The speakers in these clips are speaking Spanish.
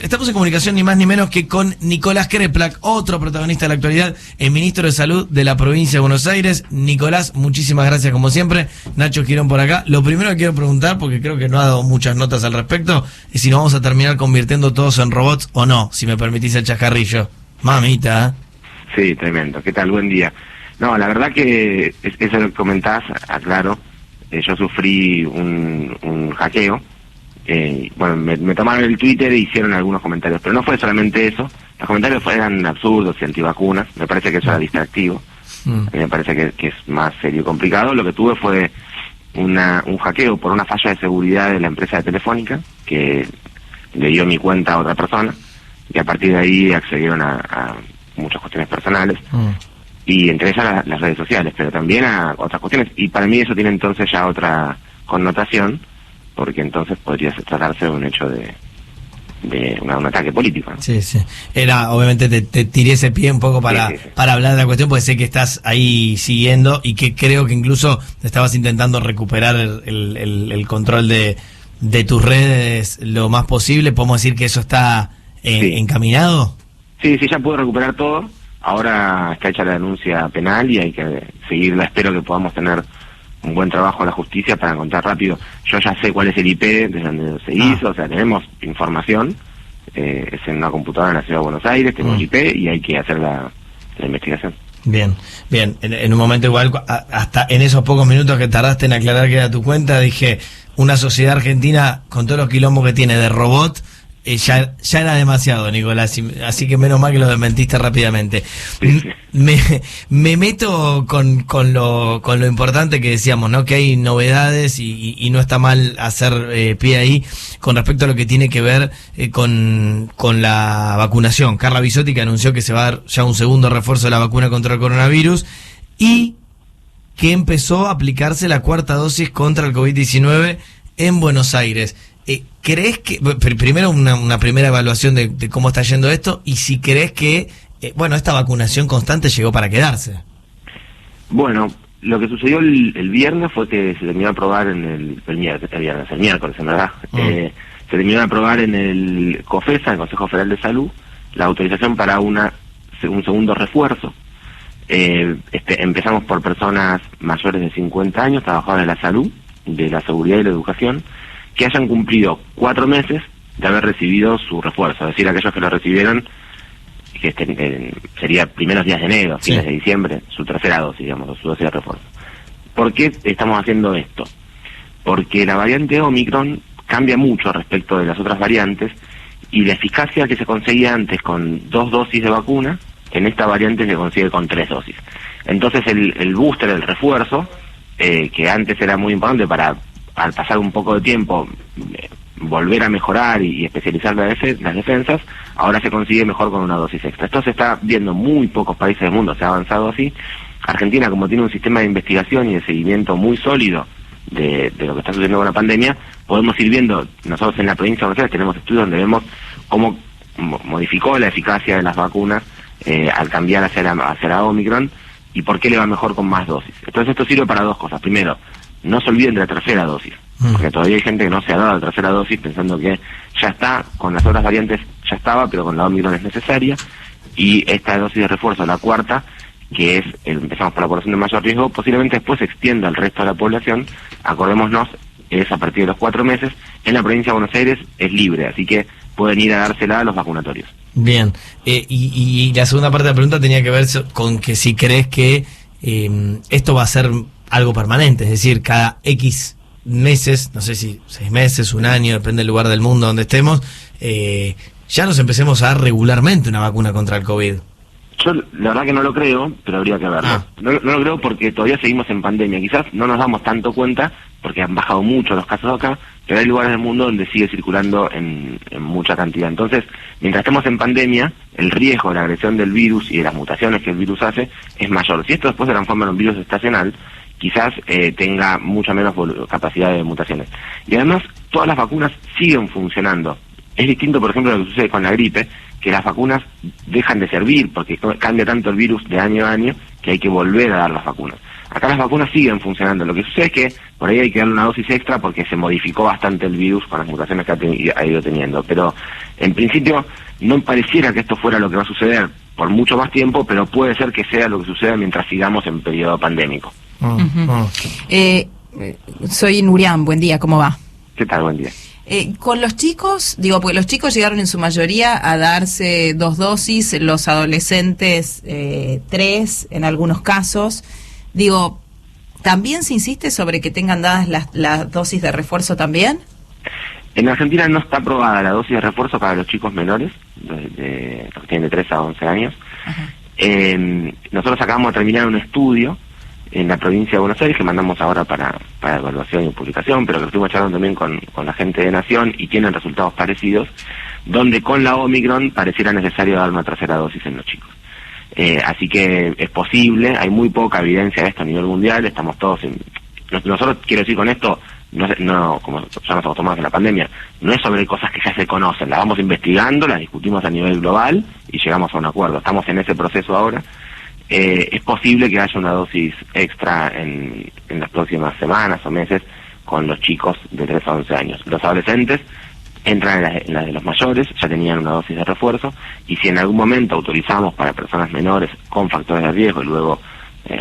Estamos en comunicación ni más ni menos que con Nicolás Kreplak, otro protagonista de la actualidad, el ministro de Salud de la provincia de Buenos Aires. Nicolás, muchísimas gracias como siempre. Nacho Girón por acá. Lo primero que quiero preguntar, porque creo que no ha dado muchas notas al respecto, es si nos vamos a terminar convirtiendo todos en robots o no, si me permitís el chascarrillo. Mamita, ¿eh? Sí, tremendo. ¿Qué tal? Buen día. No, la verdad que eso que comentás, aclaro, yo sufrí un hackeo. Bueno, me tomaron el Twitter e hicieron algunos comentarios, pero no fue solamente eso. Los comentarios eran absurdos y antivacunas. Me parece que eso era distractivo. A mí me parece que es más serio y complicado. Lo que tuve fue un hackeo por una falla de seguridad de la empresa de Telefónica, que le dio mi cuenta a otra persona, y a partir de ahí accedieron a muchas cuestiones personales, y entre ellas las redes sociales, pero también a otras cuestiones. Y para mí eso tiene entonces ya otra connotación, porque entonces podría tratarse de un hecho de un ataque político, ¿no? Sí, sí. Era, obviamente te tiré ese pie un poco para hablar de la cuestión, porque sé que estás ahí siguiendo y que creo que incluso estabas intentando recuperar el control de tus redes lo más posible. ¿Podemos decir que eso está encaminado? Sí, ya pude recuperar todo. Ahora está hecha la denuncia penal y hay que seguirla. Espero que podamos tener un buen trabajo en la justicia para encontrar rápido. Yo ya sé cuál es el IP desde donde se hizo, o sea, tenemos información, es en una computadora en la ciudad de Buenos Aires, tenemos el IP y hay que hacer la investigación. Bien. En un momento igual, hasta en esos pocos minutos que tardaste en aclarar que era tu cuenta, dije, una sociedad argentina con todos los quilombos que tiene de robot, ya era demasiado, Nicolás, así que menos mal que lo desmentiste rápidamente. Sí. Me meto con lo importante que decíamos, ¿no? Que hay novedades y no está mal hacer pie ahí con respecto a lo que tiene que ver con la vacunación. Carla Bisotti, que anunció que se va a dar ya un segundo refuerzo de la vacuna contra el coronavirus y que empezó a aplicarse la cuarta dosis contra el COVID-19 en Buenos Aires. ¿Crees que, primero una primera evaluación de cómo está yendo esto, y si crees que, esta vacunación constante llegó para quedarse? Bueno, lo que sucedió el viernes fue que se terminó de aprobar el miércoles, en verdad, se terminó de aprobar en el COFESA, el Consejo Federal de Salud, la autorización para un segundo refuerzo. Empezamos por personas mayores de 50 años, trabajadores de la salud, de la seguridad y la educación, que hayan cumplido 4 meses de haber recibido su refuerzo, es decir, aquellos que lo recibieron, que sería primeros días de enero, fines de diciembre, su tercera dosis, digamos, su dosis de refuerzo. ¿Por qué estamos haciendo esto? Porque la variante Omicron cambia mucho respecto de las otras variantes, y la eficacia que se conseguía antes con 2 dosis de vacuna, en esta variante se consigue con 3 dosis. Entonces el booster, el refuerzo, que antes era muy importante para, al pasar un poco de tiempo, volver a mejorar y especializar las defensas, ahora se consigue mejor con una dosis extra. Esto se está viendo en muy pocos países del mundo, se ha avanzado así. Argentina, como tiene un sistema de investigación y de seguimiento muy sólido de lo que está sucediendo con la pandemia, podemos ir viendo, nosotros en la provincia de Buenos Aires tenemos estudios donde vemos cómo modificó la eficacia de las vacunas al cambiar hacia la Omicron, y por qué le va mejor con más dosis. Entonces esto sirve para 2 cosas. Primero, no se olviden de la tercera dosis, porque todavía hay gente que no se ha dado la tercera dosis pensando que ya está, con las otras variantes ya estaba, pero con la Omicron es necesaria, y esta dosis de refuerzo, la cuarta, que es, empezamos por la población de mayor riesgo, posiblemente después se extienda al resto de la población. Acordémonos, es a partir de los 4 meses, en la provincia de Buenos Aires es libre, así que pueden ir a dársela a los vacunatorios. Bien, y la segunda parte de la pregunta tenía que ver con que si crees que esto va a ser algo permanente, es decir, cada X meses, no sé si 6 meses, un año, depende del lugar del mundo donde estemos, ya nos empecemos a dar regularmente una vacuna contra el COVID. Yo la verdad que no lo creo, pero habría que verlo. No lo creo porque todavía seguimos en pandemia. Quizás no nos damos tanto cuenta porque han bajado mucho los casos acá, pero hay lugares del mundo donde sigue circulando en mucha cantidad. Entonces, mientras estemos en pandemia, el riesgo de la agresión del virus y de las mutaciones que el virus hace es mayor. Si esto después se transforma en un virus estacional, quizás tenga mucha menos capacidad de mutaciones. Y además, todas las vacunas siguen funcionando. Es distinto, por ejemplo, a lo que sucede con la gripe, que las vacunas dejan de servir porque cambia tanto el virus de año a año que hay que volver a dar las vacunas. Acá las vacunas siguen funcionando. Lo que sucede es que por ahí hay que darle una dosis extra porque se modificó bastante el virus con las mutaciones que ha ido teniendo. Pero en principio no pareciera que esto fuera lo que va a suceder por mucho más tiempo, pero puede ser que sea lo que suceda mientras sigamos en periodo pandémico. Soy Nurián, buen día, ¿cómo va? ¿Qué tal? Buen día. Con los chicos, porque los chicos llegaron en su mayoría a darse 2 dosis, los adolescentes 3 en algunos casos. ¿También se insiste sobre que tengan dadas las dosis de refuerzo también? En Argentina no está aprobada la dosis de refuerzo para los chicos menores, los que tienen de 3 a 11 años. Nosotros acabamos de terminar un estudio en la provincia de Buenos Aires que mandamos ahora para evaluación y publicación, pero que estuvimos charlando también con la gente de Nación y tienen resultados parecidos, donde con la Omicron pareciera necesario dar una tercera dosis en los chicos. Así que es posible, hay muy poca evidencia de esto a nivel mundial, estamos todos nosotros, quiero decir con esto, no como ya nos acostumbramos en la pandemia, no es sobre cosas que ya se conocen, las vamos investigando, las discutimos a nivel global y llegamos a un acuerdo. Estamos en ese proceso ahora. Es posible que haya una dosis extra en las próximas semanas o meses con los chicos de 3 a 11 años. Los adolescentes entran en la de los mayores, ya tenían una dosis de refuerzo, y si en algún momento autorizamos para personas menores con factores de riesgo y luego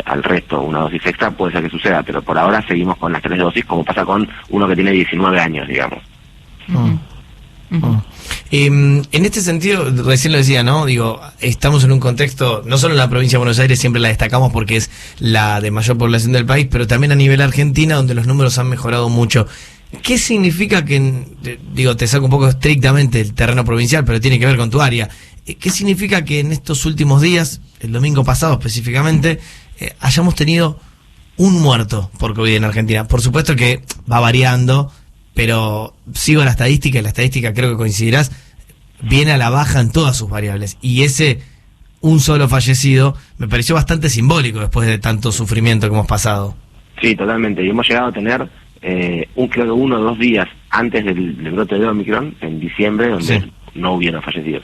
al resto una dosis extra, puede ser que suceda, pero por ahora seguimos con las 3 dosis, como pasa con uno que tiene 19 años, digamos. En este sentido, recién lo decía, ¿no? Estamos en un contexto, no solo en la provincia de Buenos Aires, siempre la destacamos porque es la de mayor población del país, pero también a nivel Argentina, donde los números han mejorado mucho. ¿Qué significa que, te saco un poco estrictamente el terreno provincial, pero tiene que ver con tu área? ¿Qué significa que en estos últimos días, el domingo pasado específicamente, hayamos tenido un muerto por COVID en Argentina? Por supuesto que va variando, pero sigo la estadística, y la estadística, creo que coincidirás, viene a la baja en todas sus variables. Y ese un solo fallecido me pareció bastante simbólico después de tanto sufrimiento que hemos pasado. Sí, totalmente. Y hemos llegado a tener, creo que 1 o 2 días antes del brote de Omicron, en diciembre, donde no hubieron fallecidos.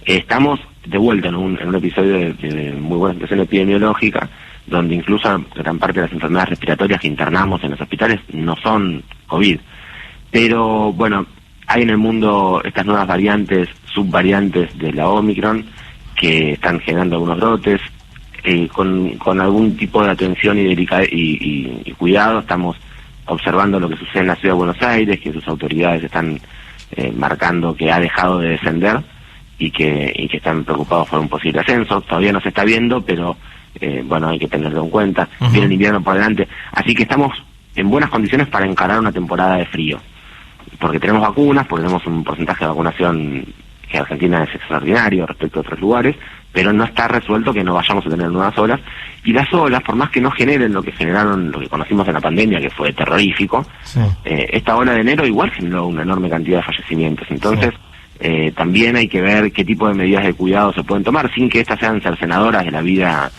Estamos de vuelta en un episodio de muy buena situación epidemiológica, donde incluso gran parte de las enfermedades respiratorias que internamos en los hospitales no son COVID. Pero bueno, hay en el mundo estas nuevas variantes, subvariantes de la Omicron, que están generando algunos brotes. Con algún tipo de atención y cuidado estamos observando lo que sucede en la ciudad de Buenos Aires, que sus autoridades están marcando que ha dejado de descender y que están preocupados por un posible ascenso. Todavía no se está viendo, pero bueno, hay que tenerlo en cuenta. Viene el invierno por delante, así que estamos en buenas condiciones para encarar una temporada de frío, porque tenemos vacunas, porque tenemos un porcentaje de vacunación que Argentina es extraordinario respecto a otros lugares, pero no está resuelto que no vayamos a tener nuevas olas, y las olas, por más que no generen lo que generaron, lo que conocimos en la pandemia, que fue terrorífico, esta ola de enero igual generó una enorme cantidad de fallecimientos. Entonces también hay que ver qué tipo de medidas de cuidado se pueden tomar sin que estas sean cercenadoras de la vida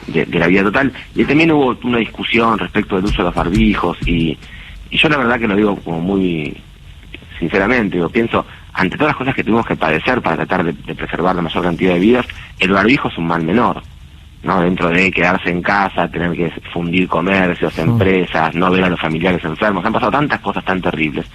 de la vida total. Y también hubo una discusión respecto del uso de los barbijos, y yo la verdad que lo digo como muy sinceramente, pienso, ante todas las cosas que tuvimos que padecer para tratar de preservar la mayor cantidad de vidas, el barbijo es un mal menor, ¿no? Dentro de quedarse en casa, tener que fundir comercios, empresas, no ver a los familiares enfermos, han pasado tantas cosas tan terribles,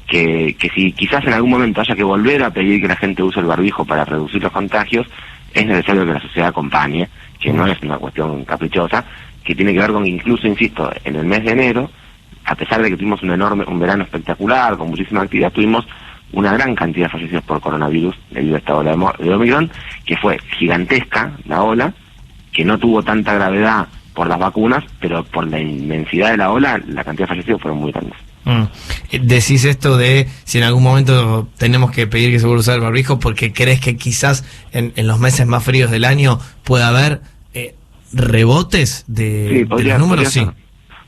que si quizás en algún momento haya que volver a pedir que la gente use el barbijo para reducir los contagios, es necesario que la sociedad acompañe, que no es una cuestión caprichosa, que tiene que ver con, incluso, insisto, en el mes de enero, a pesar de que tuvimos un verano espectacular, con muchísima actividad, tuvimos una gran cantidad de fallecidos por coronavirus debido a esta ola de Omicron, que fue gigantesca la ola, que no tuvo tanta gravedad por las vacunas, pero por la inmensidad de la ola, la cantidad de fallecidos fueron muy grandes. Decís esto de si en algún momento tenemos que pedir que se vuelva a usar el barbijo porque crees que quizás en los meses más fríos del año pueda haber rebotes de los números.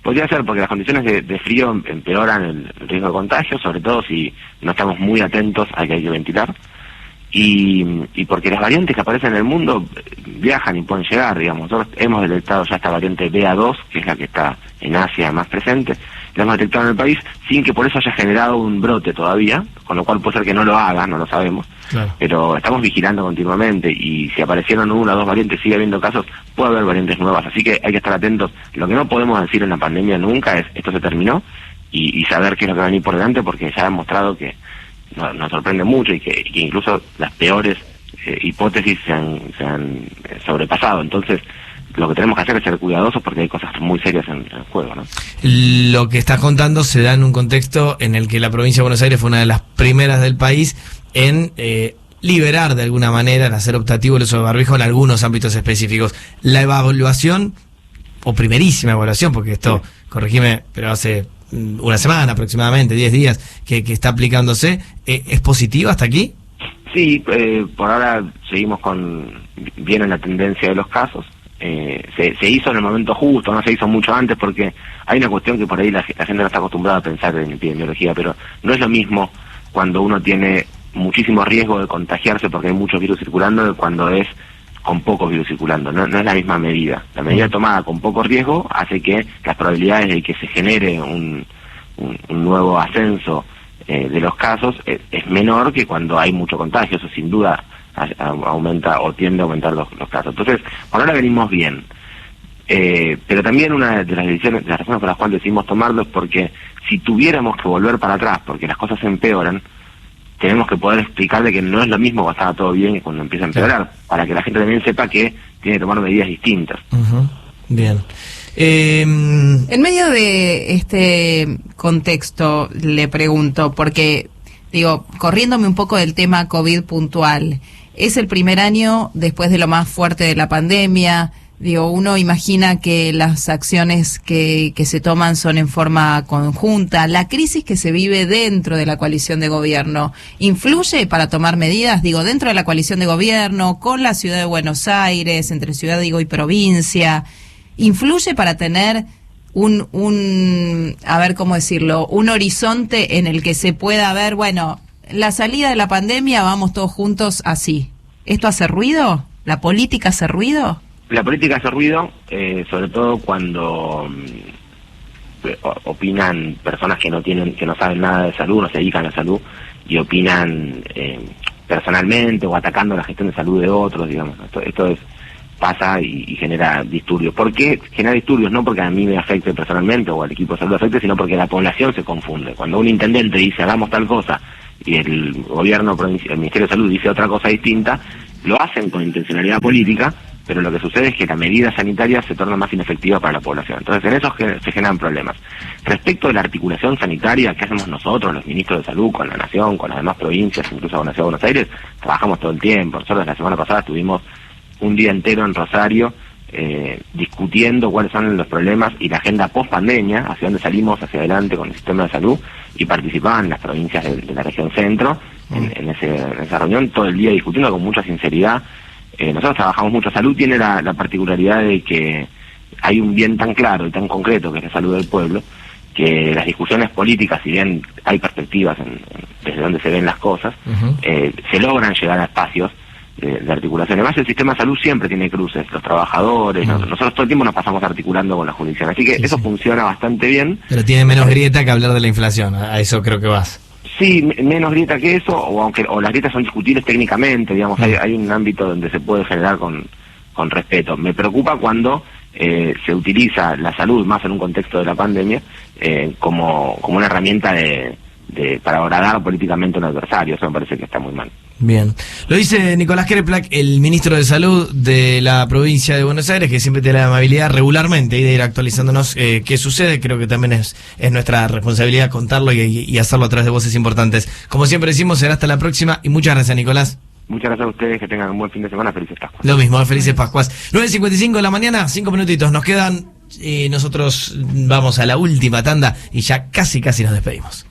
Podría ser, porque las condiciones de frío empeoran el riesgo de contagio, sobre todo si no estamos muy atentos a que hay que ventilar, y porque las variantes que aparecen en el mundo viajan y pueden llegar, digamos. Nosotros hemos detectado ya esta variante BA2, que es la que está en Asia más presente, la hemos detectado en el país, sin que por eso haya generado un brote todavía, con lo cual puede ser que no lo haga, no lo sabemos. Claro. Pero estamos vigilando continuamente, y si aparecieron una o dos variantes, sigue habiendo casos, puede haber variantes nuevas, así que hay que estar atentos. Lo que no podemos decir en la pandemia nunca es esto se terminó, y saber qué es lo que va a venir por delante, porque ya ha mostrado que nos sorprende mucho, y que incluso las peores hipótesis se han sobrepasado. Entonces lo que tenemos que hacer es ser cuidadosos, porque hay cosas muy serias en juego, ¿no? Lo que estás contando se da en un contexto en el que la provincia de Buenos Aires fue una de las primeras del país en liberar de alguna manera, en hacer optativo el uso de barbijo en algunos ámbitos específicos. La evaluación, o primerísima evaluación, porque esto, corregime, pero hace una semana aproximadamente, 10 días, que está aplicándose, ¿es positiva hasta aquí? Sí, por ahora seguimos bien en la tendencia de los casos. Se hizo en el momento justo, no se hizo mucho antes, porque hay una cuestión que por ahí la gente no está acostumbrada a pensar en epidemiología, pero no es lo mismo cuando uno tiene muchísimo riesgo de contagiarse porque hay mucho virus circulando, de cuando es con poco virus circulando. No es la misma medida. La medida tomada con poco riesgo hace que las probabilidades de que se genere un nuevo ascenso de los casos es menor que cuando hay mucho contagio. Eso sin duda aumenta o tiende a aumentar los casos. Entonces, por ahora venimos bien. Pero también una de las decisiones, de las razones por las cuales decidimos tomarlo, es porque si tuviéramos que volver para atrás porque las cosas empeoran, tenemos que poder explicarle que no es lo mismo cuando estaba todo bien que cuando empieza a empeorar, para que la gente también sepa que tiene que tomar medidas distintas. Bien. En medio de este contexto, le pregunto, porque, digo, corriéndome un poco del tema COVID puntual, es el primer año después de lo más fuerte de la pandemia. Digo, uno imagina que las acciones que se toman son en forma conjunta. La crisis que se vive dentro de la coalición de gobierno, ¿influye para tomar medidas? Digo, dentro de la coalición de gobierno, con la ciudad de Buenos Aires, entre ciudad, digo, y provincia, ¿influye para tener a ver cómo decirlo, un horizonte en el que se pueda ver, bueno, la salida de la pandemia, vamos todos juntos así? ¿Esto hace ruido? ¿La política hace ruido? La política hace ruido, sobre todo cuando opinan personas que no saben nada de salud, no se dedican a la salud, y opinan personalmente o atacando la gestión de salud de otros, digamos. Esto pasa y genera disturbios. ¿Por qué genera disturbios? No porque a mí me afecte personalmente o al equipo de salud afecte, sino porque la población se confunde. Cuando un intendente dice hagamos tal cosa y el gobierno, el Ministerio de Salud dice otra cosa distinta, lo hacen con intencionalidad política, pero lo que sucede es que la medida sanitaria se torna más inefectiva para la población. Entonces, en eso se generan problemas. Respecto de la articulación sanitaria, ¿qué hacemos nosotros, los ministros de salud, con la Nación, con las demás provincias, incluso con la Ciudad de Buenos Aires? Trabajamos todo el tiempo. Nosotros la semana pasada estuvimos un día entero en Rosario discutiendo cuáles son los problemas y la agenda post-pandemia, hacia dónde salimos hacia adelante con el sistema de salud, y participaban las provincias de la región centro en esa reunión, todo el día discutiendo con mucha sinceridad. Nosotros trabajamos mucho. Salud tiene la particularidad de que hay un bien tan claro y tan concreto, que es la salud del pueblo, que las discusiones políticas, si bien hay perspectivas desde donde se ven las cosas, se logran llegar a espacios de articulación. Además, el sistema de salud siempre tiene cruces, los trabajadores, nosotros todo el tiempo nos pasamos articulando con la jurisdicción, así que eso funciona bastante bien. Pero tiene menos grieta que hablar de la inflación, a eso creo que vas. Sí, menos grieta que eso, o las grietas son discutibles técnicamente, digamos, hay un ámbito donde se puede generar con respeto. Me preocupa cuando se utiliza la salud, más en un contexto de la pandemia, como una herramienta para agradar políticamente a un adversario. Eso me parece que está muy mal. Bien. Lo dice Nicolás Kreplak, el ministro de Salud de la provincia de Buenos Aires, que siempre tiene la amabilidad regularmente de ir actualizándonos qué sucede. Creo que también es nuestra responsabilidad contarlo y hacerlo a través de voces importantes. Como siempre decimos, será hasta la próxima y muchas gracias, Nicolás. Muchas gracias a ustedes, que tengan un buen fin de semana, felices Pascuas. Lo mismo, felices Pascuas. 9:55 de la mañana, 5 minutitos nos quedan, nosotros vamos a la última tanda y ya casi nos despedimos.